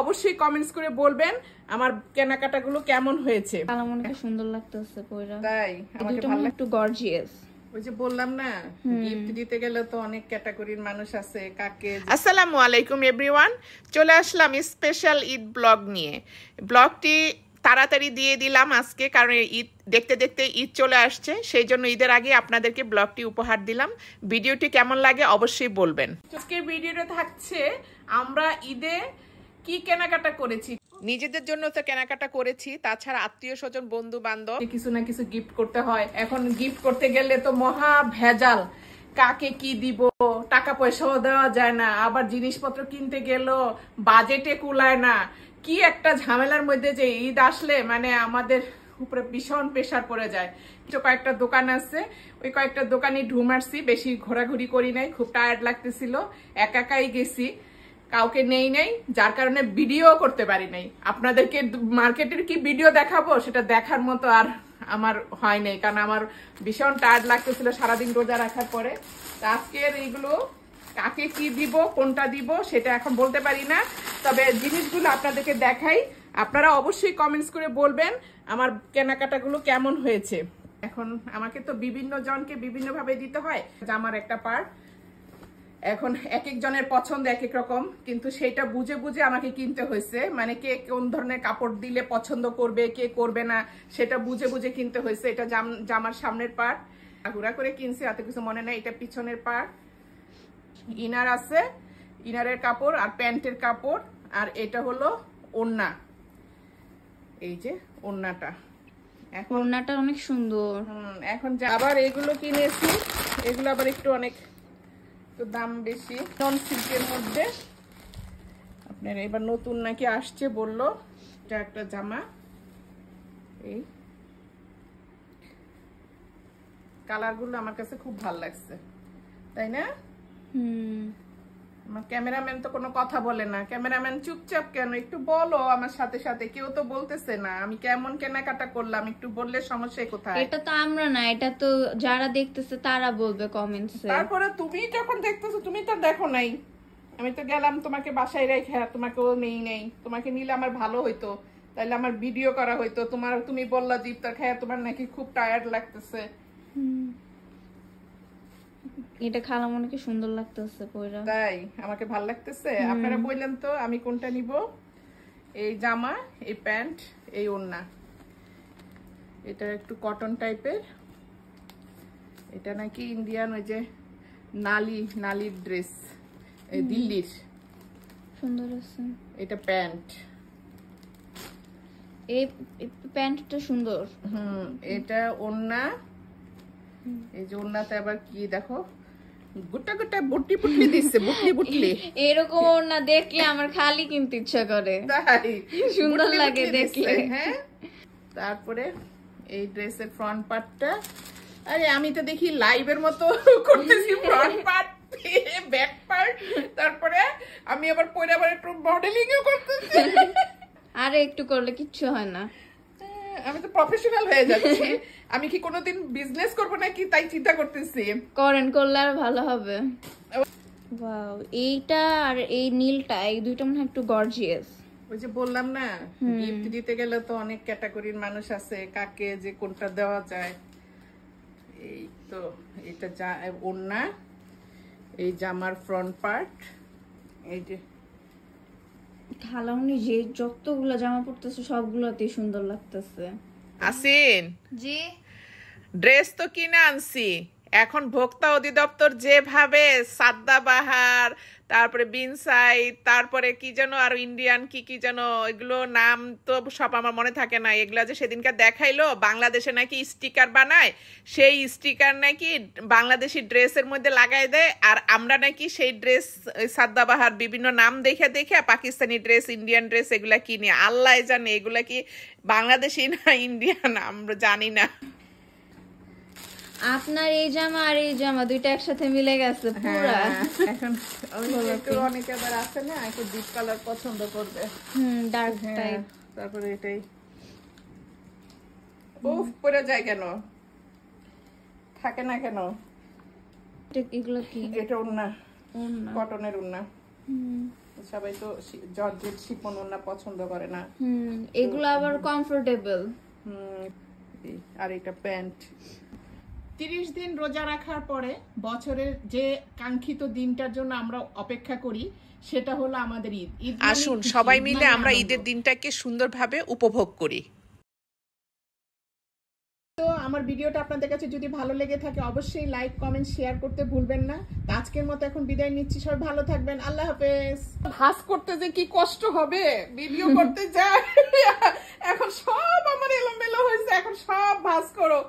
অবশ্যই কমেন্টস করে বলবেন আমার কেনাকাটাগুলো কেমন হয়েছে। অনেক সুন্দর লাগতেছে পয়রা। তাই আমাকে ভালো লাগে, একটু গর্জিয়াস। ওই যে বললাম না, গিফট দিতে গেলে তো অনেক ক্যাটাগরির মানুষ আছে। কাকে আসসালামু আলাইকুম এভরিওয়ান, চলে আসলাম স্পেশাল ঈদ ব্লগ নিয়ে। ব্লগটি তাড়াতাড়ি দিয়ে দিলাম আজকে, কারণ ঈদ দেখতে দেখতে ঈদ চলে আসছে, সেই জন্য ঈদের আগে আপনাদেরকে ব্লগটি উপহার দিলাম। ভিডিওটি কেমন লাগে অবশ্যই বলবেন। আজকের ভিডিওটা থাকছে আমরা ঈদে কি কেনাকাটা করেছি। নিজেদের জন্য তো কেনাকাটা করেছি, তাছাড়া আত্মীয় স্বজন বন্ধু বান্ধব কিছু না কিছু গিফট করতে হয়। এখন গিফট করতে গেলে তো মহা ভেজাল, কাকে কি দিব, টাকা পয়সাও দেওয়া যায় না, আবার জিনিসপত্র কিনতে গেলেও বাজেটে কুলায় না। কি একটা ঝামেলার মধ্যে যে ঈদ আসলে মানে আমাদের উপরে ভীষণ প্রেশার পড়ে যায়। কয়েকটা দোকান আছে, ওই কয়েকটা দোকানে ঢুমারছি, বেশি ঘোরাঘুরি করি নাই, খুব টায়ার্ড লাগতেছিল, একাই গেছি, কাউকে নেই নেই, যার কারণে ভিডিও করতে পারি নাই। আপনাদেরকে মার্কেটের কি ভিডিও দেখাবো সেটা দেখার মতো আর আমার হয় নাই, কারণ আমার ভীষণ টায়ার্ড লাগতেছিল সারাদিন রোজা রাখার পরে। আজকের এইগুলো কাকে কি দিব, কোনটা দিব সেটা এখন বলতে পারি না, তবে জিনিসগুলো আপনাদেরকে দেখাই। আপনারা অবশ্যই কমেন্টস করে বলবেন আমার কেনাকাটাগুলো কেমন হয়েছে। এখন আমাকে তো বিভিন্ন জনকে বিভিন্ন ভাবে দিতে হয়, আমার একটা পার্ট এখন এক একজনের পছন্দ এক এক রকম, কিন্তু সেটা বুঝে বুঝে আমাকে কিনতে হয়েছে। মানে কে কোন ধরনের কাপড় দিলে পছন্দ করবে, কে করবে না, সেটা বুঝে বুঝে কিনতে হয়েছে। এটা জামার সামনের পার্ট, ঘুরা করে কিনছি, এত কিছু মনে নাই। এটা পিছনের পার্ট, ইনার আছে, ইনারের কাপড় আর প্যান্টের কাপড়, আর এটা হলো ওড়না। এই যে ওড়নাটা, এখন ওড়নাটা অনেক সুন্দর। এখন আবার এগুলো কিনেছি, এগুলো আবার একটু অনেক তো দাম বেশি, নন সিল্কের মধ্যে। আপনার এবার নতুন নাকি আসছে বললো, এটা একটা জামা, এই কালারগুলো আমার কাছে খুব ভালো লাগছে, তাই না? আমার ক্যামেরাম্যান তো কোনো কথা বলে না, ক্যামেরাম্যান চুপচাপ কেন, একটু বলো আমার সাথে সাথে, কেউ তো বলতেছে না আমি কেমন কেনাকাটা করলাম, একটু বললে সমস্যা কোথায়? এটা তো আমরা না, এটা তো যারা দেখতেছে তারা বলবে কমেন্টসে। তারপরে তুমি যখন দেখতেছো, তুমি তো দেখো নাই, আমি তো গেলাম তোমাকে বাসায় রেখে, তোমাকেও নেই নেই, তোমাকে নিলে আমার ভালো হইতো, তাইলে আমার ভিডিও করা হইতো। তুমি বললা যে ইফতার খায় তোমার নাকি খুব টায়ার্ড লাগতেছে। এটা খালামণিকে সুন্দর লাগতেছে পয়রা। তাই আমাকে ভালো লাগতেছে। আপনারা বললেন তো আমি কোনটা নিব। এই জামা, এই প্যান্ট, এই ওড়না, এটা একটু কটন টাইপের, এটা নাকি ইন্ডিয়ান ওই যে নালির ড্রেস, এই দিল্লির, সুন্দর আছে। এটা প্যান্ট, এই প্যান্টটা সুন্দর। এটা ওড়না। এই যে ওড়নাতে আবার কি দেখো, গুটা গুটা বুটলি বুটলি দিচ্ছে, বুটলি বুটলি এরকম ওড়না দেখলে আমার খালি কিনতে ইচ্ছা করে, তাই সুন্দর লাগে দেখলে। হ্যাঁ, তারপরে এই ড্রেসের ফ্রন্ট পার্টটা, আরে আমি তো দেখি লাইভের মতো করতেছি, ফ্রন্ট পার্ট, ব্যাক পার্ট, তারপরে আমি আবার পরে আবার একটু মডেলিংও করতেছি। আরে একটু করলে কিচ্ছু হয় না, আমি তো প্রফেশনাল হয়ে যাচ্ছি। আমি কি কোনোদিন বিজনেস করবো নাকি, তাই চিন্তা করতেছি। করেন, করলে আর ভালো হবে। ওয়াও, এইটা আর এই নীলটা, এই দুইটা মনে হয় একটু গর্জিয়াস। ওই যে বললাম না, গিফট দিতে গেলে তো অনেক ক্যাটাগরির মানুষ আছে, কাকে যে কোনটা দেওয়া যায়। এই তো এটা ওড়না, এই জামার ফ্রন্ট পার্ট, এই যে খালামণি যে যতগুলো জামা পরতেছে সবগুলোতেই সুন্দর লাগতেছে। আসিন জি, ড্রেস তো কিনে আনছি, এখন ভোক্তা অধিদপ্তর যেভাবে সাদ্দাবাহার, তারপরে বিনসাইড, তারপরে কি যেন আর ইন্ডিয়ান কি কি যেন, এগুলো নাম তো সব আমার মনে থাকে না, এগুলো যে সেদিনকে দেখাইলো বাংলাদেশে নাকি স্টিকার বানায়, সেই স্টিকার নাকি বাংলাদেশি ড্রেসের মধ্যে লাগাই দেয়, আর আমরা নাকি সেই ড্রেস সাদ্দাবাহার বিভিন্ন নাম দেখে দেখে পাকিস্তানি ড্রেস, ইন্ডিয়ান ড্রেস এগুলা কিনি। আল্লাহ জানে এগুলা কি বাংলাদেশি না ইন্ডিয়ান, আমরা জানি না। আপনার এই জামা আর এই জামা দুইটা একসাথে মিলে গেছে পুরা। এখন অনেকে আবার আছে না একটু ডিপ কালার পছন্দ করবে, ডার্ক টাইপ। তারপরে এটাই উফ পরে যায় কেন, থাকে না কেন। এগুলো কি? এটা ওড়না, কটনের ওড়না, সবাই তো জর্জেট শিফন ওড়না পছন্দ করে না। এগুলো আবার কমফোর্টেবল। আর এটা প্যান্ট। 30 দিন রোজা রাখার পরে বছরের যে কাঙ্ক্ষিত দিনটার জন্য আমরা অপেক্ষা করি সেটা হলো আমাদের ঈদ। আসুন সবাই মিলে আমরা ঈদের দিনটাকে সুন্দরভাবে উপভোগ করি। তো আমার ভিডিওটা আপনাদের কাছে যদি ভালো লেগে থাকে অবশ্যই লাইক কমেন্ট শেয়ার করতে ভুলবেন না। আজকের মতো এখন বিদায় নিচ্ছি, সবাই ভালো থাকবেন, আল্লাহ হাফেজ। ভাঁজ করতে যে কি কষ্ট হবে ভিডিও করতে যায়, এখন সব আমার এলোমেলো হয়েছে, এখন সব ভাঁজ করো।